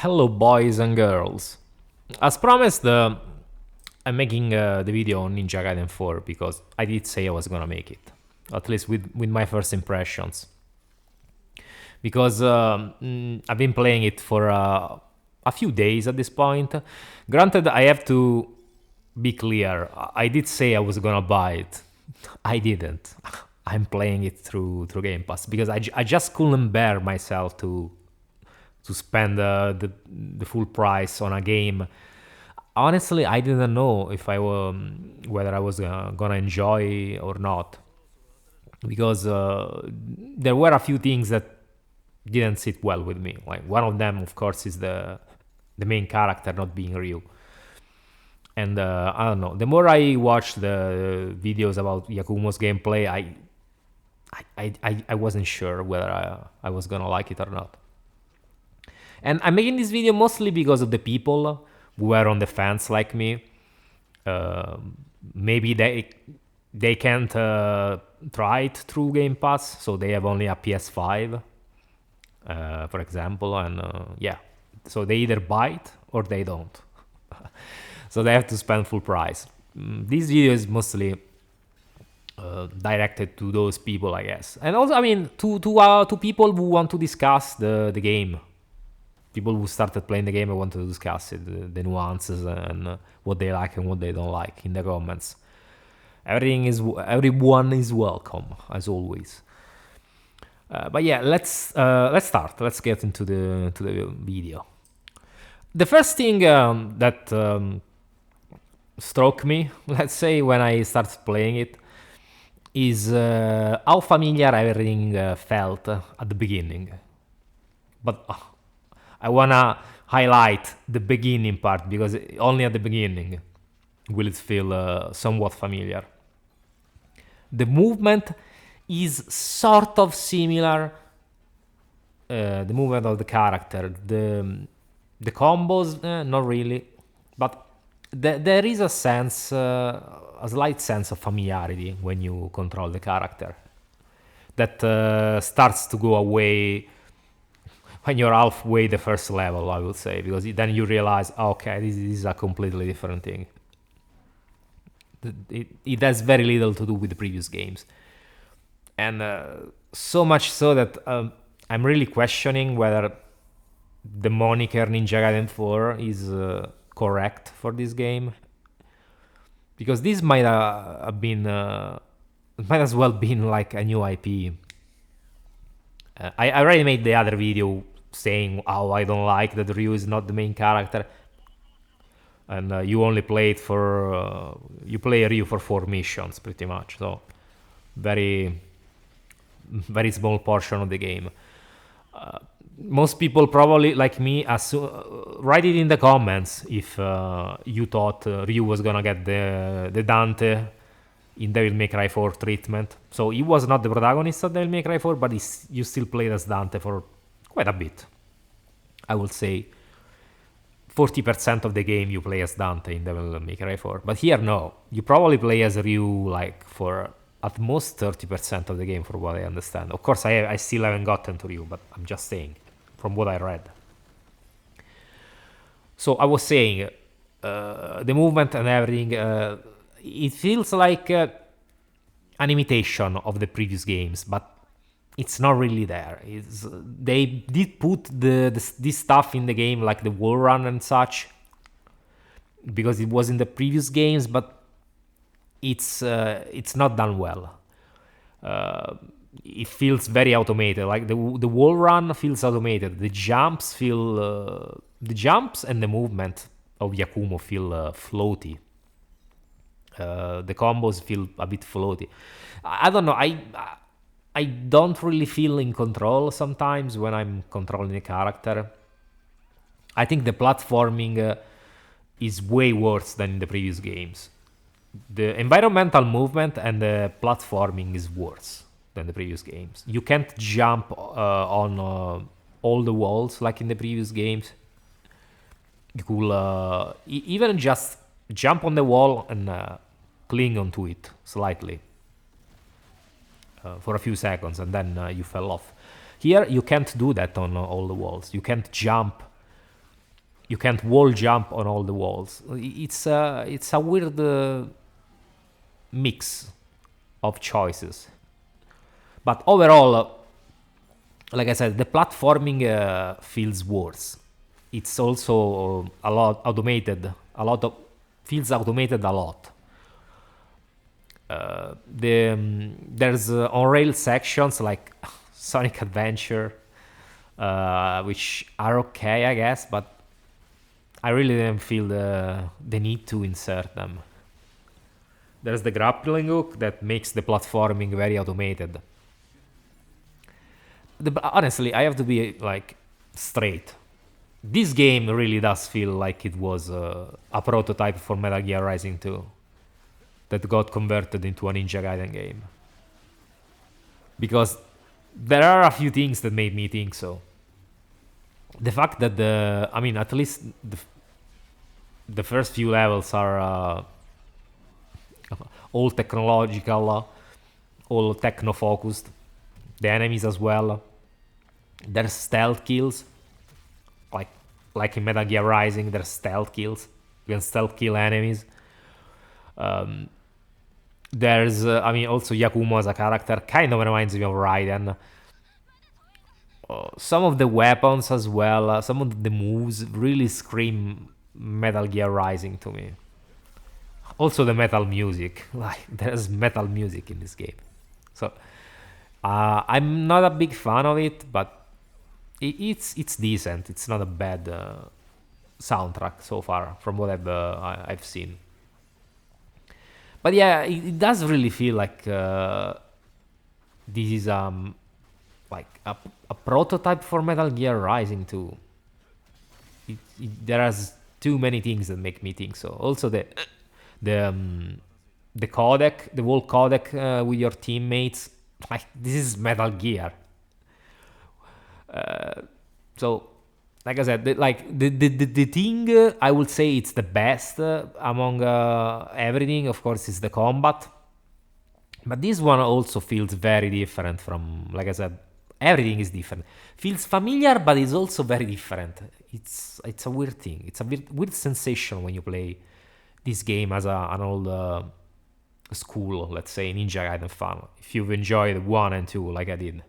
Hello, boys and girls. As promised, I'm making the video on Ninja Gaiden 4 because I did say I was gonna make it, at least with my first impressions. Because I've been playing it for a few days at this point. Granted, I have to be clear. I did say I was gonna buy it. I didn't. I'm playing it through Game Pass because I just couldn't bear myself to spend the full price on a game. Honestly, I didn't know if I were whether I was gonna enjoy or not, because there were a few things that didn't sit well with me. Like one of them, of course, is the main character not being Ryu. And I don't know. The more I watched the videos about Yakumo's gameplay, I wasn't sure whether I was gonna like it or not. And I'm making this video mostly because of the people who were on the fence like me. Maybe they can't try it through Game Pass, so they have only a PS5, for example, and yeah. So they either buy it or they don't. So they have to spend full price. This video is mostly directed to those people, I guess. And also, I mean, to people who want to discuss the game. People who started playing the game and want to discuss it, the nuances and what they like and what they don't like in the comments. Everyone is welcome, as always. But yeah, let's start. Let's get into the video. The first thing that struck me, let's say, when I started playing it, is how familiar everything felt at the beginning. But I wanna highlight the beginning part because only at the beginning will it feel somewhat familiar. The movement is sort of similar. The movement of the character, the combos, not really, but there is a sense, a slight sense of familiarity when you control the character that starts to go away when you're halfway the first level, I would say, because then you realize, okay, this is a completely different thing. It has very little to do with the previous games. And so much so that I'm really questioning whether the moniker Ninja Gaiden 4 is correct for this game. Because this might have been, might as well been like a new IP. I already made the other video saying how I don't like that Ryu is not the main character, and you only play it for you play Ryu for 4 missions pretty much, so very small portion of the game. Most people probably like me write it in the comments if you thought Ryu was gonna get the Dante in Devil May Cry 4 treatment. So he was not the protagonist of Devil May Cry 4, but you still played as Dante for quite a bit. I would say 40% of the game you play as Dante in Devil May Cry 4. But here, no. You probably play as Ryu like for at most 30% of the game, for what I understand. Of course, I still haven't gotten to Ryu, but I'm just saying, from what I read. So I was saying, the movement and everything, it feels like an imitation of the previous games, but it's not really there. They did put this stuff in the game, like the wall run and such, because it was in the previous games, but it's not done well. It feels very automated. Like the wall run feels automated. The jumps and the movement of Yakumo feel floaty. The combos feel a bit floaty. I don't know. I don't really feel in control sometimes when I'm controlling a character. I think the platforming is way worse than in the previous games. The environmental movement and the platforming is worse than the previous games. You can't jump on all the walls like in the previous games. You could even just jump on the wall and cling onto it slightly for a few seconds, and then you fell off. Here you can't do that on all the walls. You can't jump you can't wall jump on all the walls. It's a weird mix of choices. But overall, like I said, the platforming feels worse. It's also a lot automated. A lot of feels automated a lot. There's on rail sections like Sonic Adventure, which are okay, I guess, but I really didn't feel the need to insert them. There's the grappling hook that makes the platforming very automated. Honestly, I have to be like straight. This game really does feel like it was a prototype for Metal Gear Rising 2 that got converted into a Ninja Gaiden game. Because there are a few things that made me think so. The fact that at least the first few levels are all technological, all techno focused. The enemies as well. There's stealth kills, like in Metal Gear Rising. There's stealth kills. You can stealth kill enemies. There's also Yakumo as a character kind of reminds me of Raiden. Some of the weapons as well, some of the moves really scream Metal Gear Rising to me. Also the metal music, like there's metal music in this game. So I'm not a big fan of it, but it's decent. It's not a bad soundtrack so far from what I've seen. But yeah, it does really feel like this is like a prototype for Metal Gear Rising 2. There are too many things that make me think so. Also the codec, the whole codec with your teammates, like this is Metal Gear. So like I said, the thing I would say it's the best among everything, of course, is the combat. But this one also feels very different from, like I said, everything is different. Feels familiar, but it's also very different. It's a weird thing. It's a weird sensation when you play this game as an old school, let's say, Ninja Gaiden fan. If you've enjoyed 1 and 2 like I did.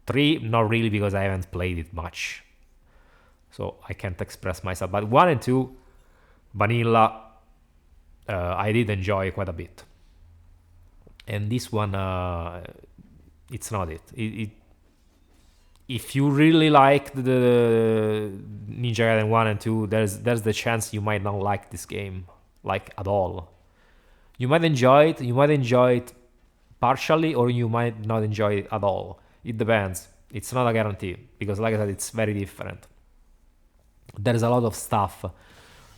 3, not really, because I haven't played it much. So I can't express myself. But 1 and 2, vanilla, I did enjoy quite a bit. And this one, it's not it. If you really liked the Ninja Gaiden 1 and 2, there's the chance you might not like this game, like at all. You might enjoy it partially, or you might not enjoy it at all. It depends. It's not a guarantee, because like I said, it's very different. There's a lot of stuff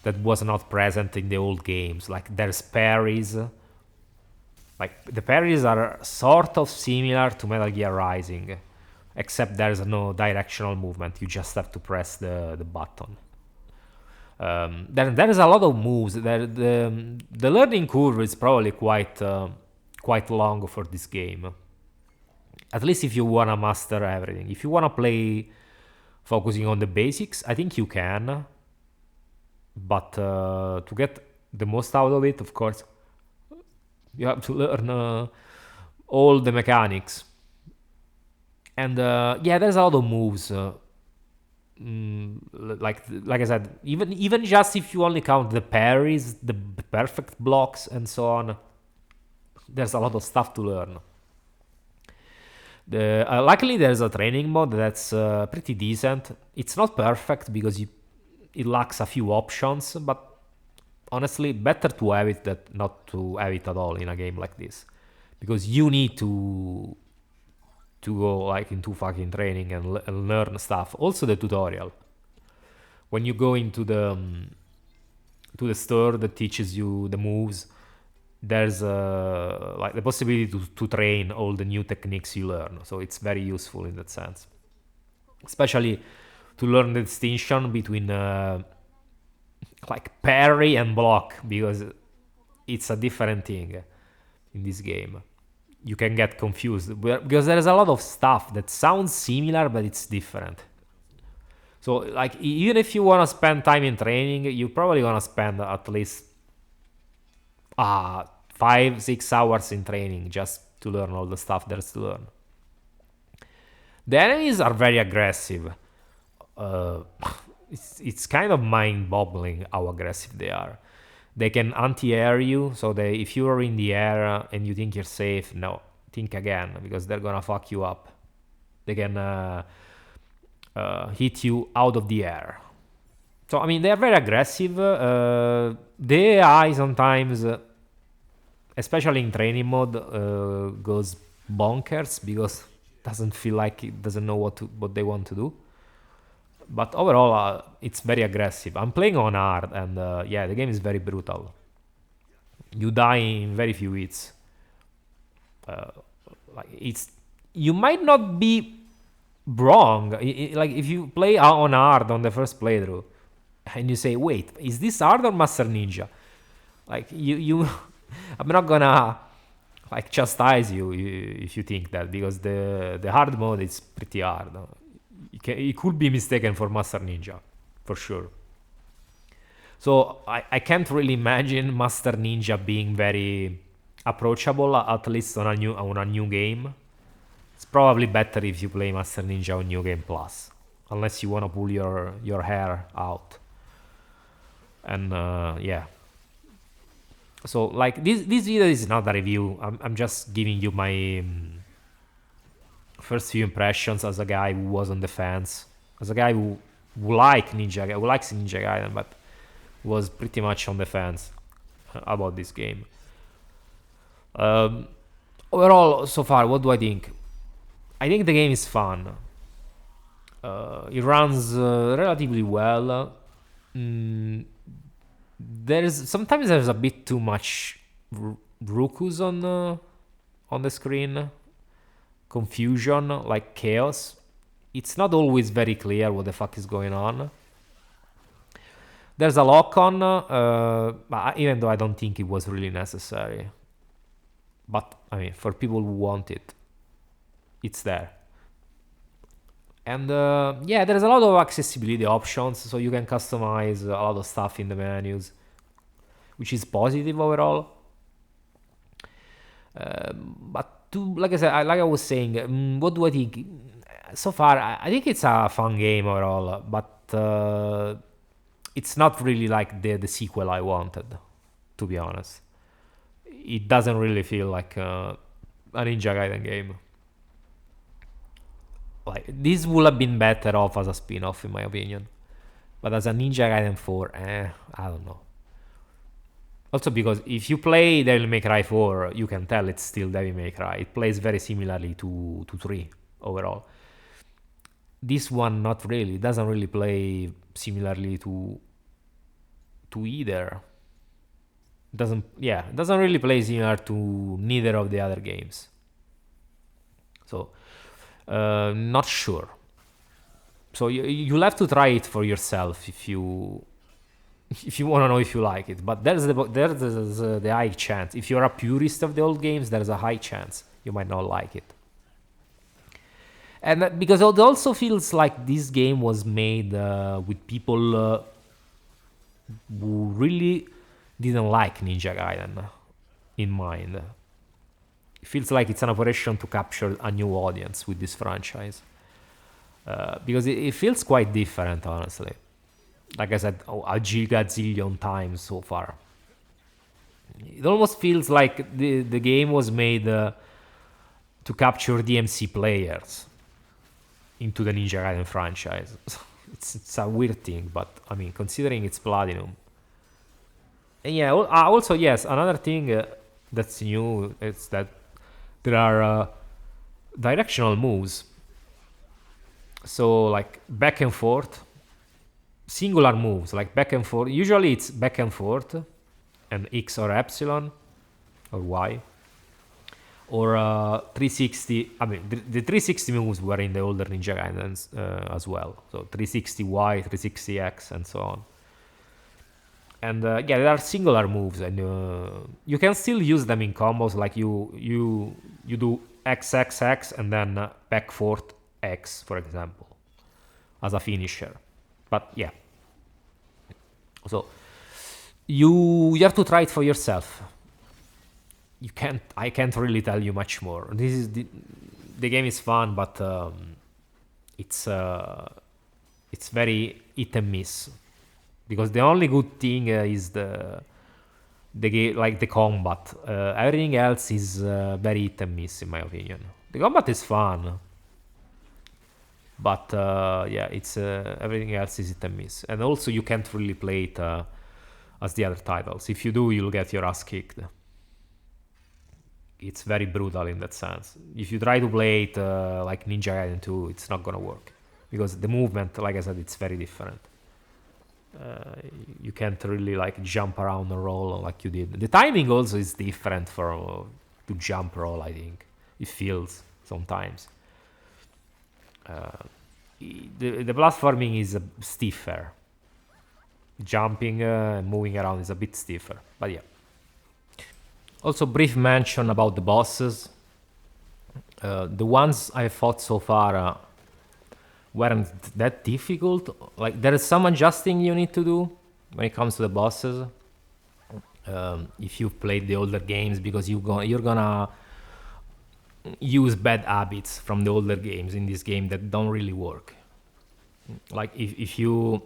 that was not present in the old games, like there's parries. Like the parries are sort of similar to Metal Gear Rising, except there's no directional movement. You just have to press the button. There is a lot of moves. The learning curve is probably quite long for this game. At least if you wanna master everything. If you wanna play focusing on the basics, I think you can. But to get the most out of it, of course, you have to learn all the mechanics. And yeah, there's a lot of moves. Like I said, even just if you only count the parries, the perfect blocks, and so on, there's a lot of stuff to learn. Luckily, there's a training mode that's pretty decent. It's not perfect because it lacks a few options, but honestly, better to have it than not to have it at all in a game like this, because you need to go like into fucking training and learn stuff. Also, the tutorial. When you go into the store that teaches you the moves, there's like the possibility to train all the new techniques you learn. So it's very useful in that sense, especially to learn the distinction between like parry and block, because it's a different thing in this game. You can get confused because there's a lot of stuff that sounds similar but it's different. So like even if you want to spend time in training, you probably want to spend at least 5-6 hours in training just to learn all the stuff there's to learn. The enemies are very aggressive. uh, it's kind of mind-boggling how aggressive they are. They can anti-air you, so if you're in the air and you think you're safe, no, think again, because they're gonna fuck you up. They can hit you out of the air. So I mean, they're very aggressive. The AI sometimes, especially in training mode, goes bonkers because it doesn't feel like it doesn't know what they want to do. But overall, it's very aggressive. I'm playing on hard, and yeah, the game is very brutal. You die in very few hits. Like you might not be wrong. Like if you play on hard on the first playthrough, and you say, "Wait, is this hard or Master Ninja?" Like you, I'm not gonna like chastise you if you think that, because the hard mode is pretty hard. It could be mistaken for Master Ninja, for sure. So I can't really imagine Master Ninja being very approachable, at least on a new game. It's probably better if you play Master Ninja on New Game Plus, unless you want to pull your hair out. And yeah. So like this video is not a review. I'm just giving you my first few impressions as a guy who was on the fence, as a guy who likes Ninja Gaiden, but was pretty much on the fence about this game. Overall, so far, what do I think? I think the game is fun. It runs relatively well. Sometimes there's a bit too much Rukus on the screen. Confusion, like chaos. It's not always very clear what the fuck is going on. There's a lock-on, even though I don't think it was really necessary. But, I mean, for people who want it, it's there. And, yeah, there's a lot of accessibility options, so you can customize a lot of stuff in the menus, which is positive overall. But like I said, like I was saying, what do I think? So far, I think it's a fun game overall, but it's not really like the sequel I wanted, to be honest. It doesn't really feel like a Ninja Gaiden game. Like this would have been better off as a spin-off, in my opinion. But as a Ninja Gaiden 4, I don't know. Also because if you play Devil May Cry 4, you can tell it's still Devil May Cry. It plays very similarly to 3 overall. This one, not really. It doesn't really play similarly to either. It doesn't really play similar to neither of the other games. So, not sure. So you'll have to try it for yourself if you want to know if you like it. But there's the high chance. If you're a purist of the old games, there's a high chance you might not like it. And because it also feels like this game was made with people who really didn't like Ninja Gaiden in mind. It feels like it's an operation to capture a new audience with this franchise. Because it feels quite different, honestly. Like I said, a gigazillion times so far. It almost feels like the game was made to capture DMC players into the Ninja Gaiden franchise. It's a weird thing, but I mean, considering it's Platinum. And yeah, also, yes, another thing that's new is that there are directional moves. So, like, back and forth. Singular moves, like back and forth. Usually it's back and forth, and X or Epsilon, or Y. Or 360, I mean, the 360 moves were in the older Ninja Gaidens as well. So 360Y, 360X, and so on. And yeah, there are singular moves, and you can still use them in combos, like you do XXX and then back forth X, for example, as a finisher. But yeah. So you have to try it for yourself. I can't really tell you much more. This is the game is fun, but it's it's very hit and miss, because the only good thing is the game, like the combat. Everything else is very hit and miss, in my opinion. The combat is fun, but yeah, it's everything else is hit and miss. And also, you can't really play it as the other titles. If you do, you'll get your ass kicked. It's very brutal in that sense. If you try to play it like Ninja Gaiden 2, it's not gonna work, because the movement, like I said, it's very different. You can't really like jump around and roll like you did. The timing also is different for to jump roll. I think it feels sometimes. The platforming is stiffer. Jumping and moving around is a bit stiffer, but yeah. Also, brief mention about the bosses. The ones I fought so far weren't that difficult. Like, there is some adjusting you need to do when it comes to the bosses. If you've played the older games, because you're gonna use bad habits from the older games in this game that don't really work. Like, if you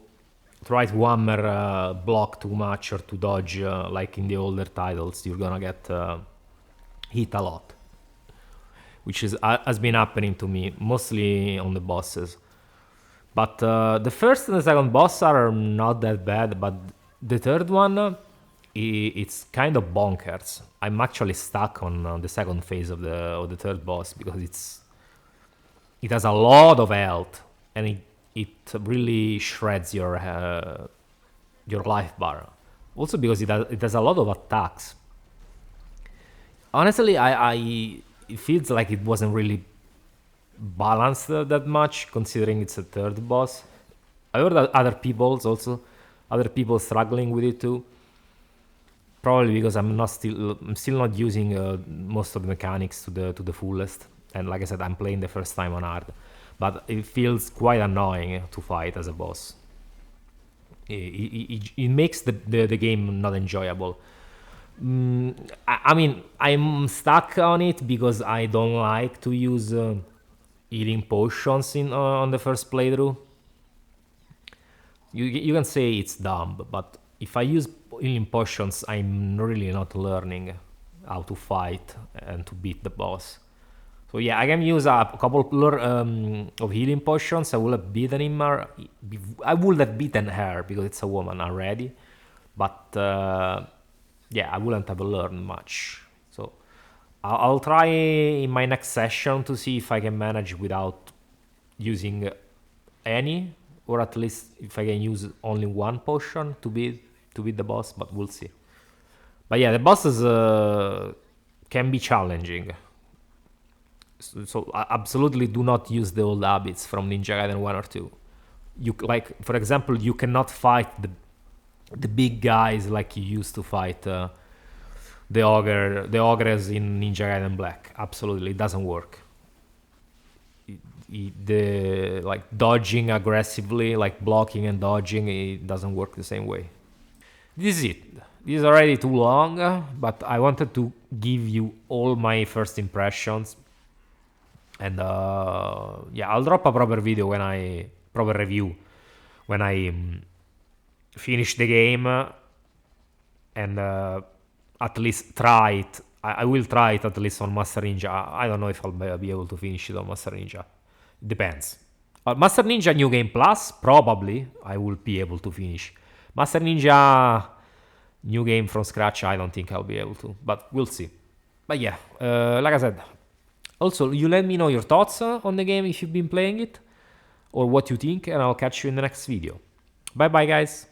try to hammer block too much or to dodge like in the older titles, you're gonna get hit a lot, which has been happening to me mostly on the bosses. But the first and the second boss are not that bad, but the third one, it's kind of bonkers. I'm actually stuck on the second phase of the third boss, because it has a lot of health, and it really shreds your life bar. Also because it has a lot of attacks. Honestly, it feels like it wasn't really balanced that much, considering it's a third boss. I heard that other people struggling with it too. Probably because I'm still not using most of the mechanics to the fullest. And like I said, I'm playing the first time on hard. But it feels quite annoying to fight as a boss. It makes the game not enjoyable. I mean, I'm stuck on it because I don't like to use healing potions on the first playthrough. You can say it's dumb, but if I use healing potions, I'm really not learning how to fight and to beat the boss. So yeah, I can use a couple of healing potions. I would have beaten her. I would have beaten her because it's a woman already. But yeah, I wouldn't have learned much. So I'll try in my next session to see if I can manage without using any, or at least if I can use only one potion to beat the boss. But we'll see. But yeah, the bosses can be challenging. So absolutely do not use the old habits from Ninja Gaiden 1 or 2. You, like, for example, you cannot fight the big guys like you used to fight the ogres in Ninja Gaiden Black. Absolutely, it doesn't work. The like dodging aggressively, like blocking and dodging, it doesn't work the same way. This is it. This is already too long, but I wanted to give you all my first impressions. And yeah, I'll drop a proper review when I finish the game, and at least try it. I will try it at least on Master Ninja. I don't know if I'll be able to finish it on Master Ninja. Depends. Master Ninja New Game Plus, probably I will be able to finish. Master Ninja New Game from scratch, I don't think I'll be able to, but we'll see. But yeah, like I said, also, you let me know your thoughts on the game if you've been playing it, or what you think, and I'll catch you in the next video. Bye bye, guys.